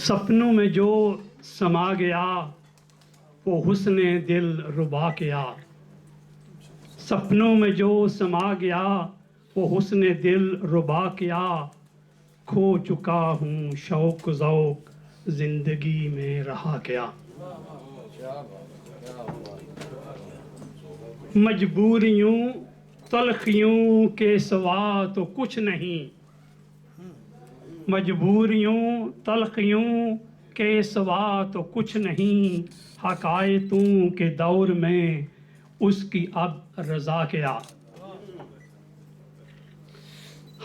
سپنوں میں جو سما گیا وہ حسن دل ربا کیا، سپنوں میں جو سما گیا وہ حسن دل ربا کیا، کھو چکا ہوں شوق و ذوق زندگی میں رہا کیا۔ مجبوریوں تلخیوں کے سوا تو کچھ نہیں، مجبوریوں تلخیوں کے سوا تو کچھ نہیں، حکایتوں کے دور میں اس کی اب رضا کیا۔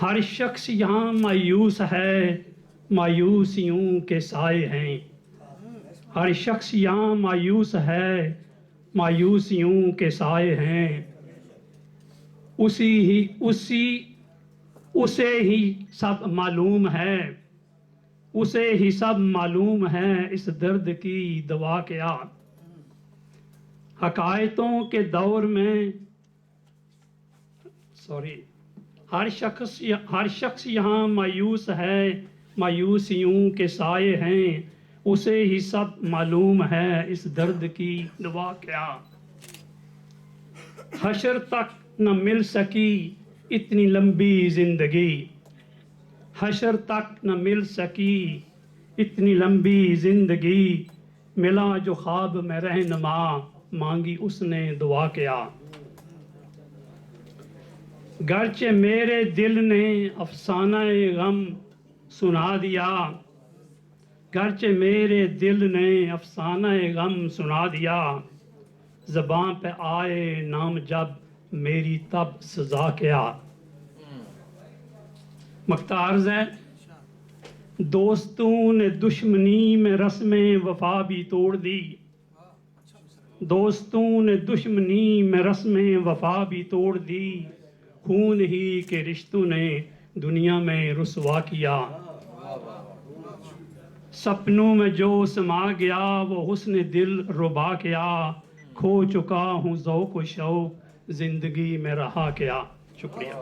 ہر شخص یہاں مایوس ہے، مایوسیوں کے سائے ہیں، ہر شخص یہاں مایوس ہے، مایوسیوں کے سائے ہیں، اسے ہی سب معلوم ہے، اسے ہی سب معلوم ہے اس درد کی دوا کیا۔ حکایتوں کے دور میں ہر شخص یہاں مایوس ہے، مایوسیوں کے سائے ہیں، اسے ہی سب معلوم ہے اس درد کی دوا کیا۔ حشر تک نہ مل سکی اتنی لمبی زندگی، حشر تک نہ مل سکی اتنی لمبی زندگی، ملا جو خواب میں رہنما مانگی اس نے دعا کیا۔ گرچہ میرے دل نے افسانہ غم سنا دیا، گرچہ میرے دل نے افسانہ غم سنا دیا، زباں پہ آئے نام جب میری تب سزا کیا۔ مقطع عرض ہے، دوستوں نے دشمنی میں رسم وفا بھی توڑ دی، دوستوں نے دشمنی میں رسم وفا بھی توڑ دی، خون ہی کے رشتوں نے دنیا میں رسوا کیا۔ سپنوں میں جو سما گیا وہ حسن دل ربا کیا، کھو چکا ہوں ذوق و شوق زندگی میں رہا کیا۔ شکریہ۔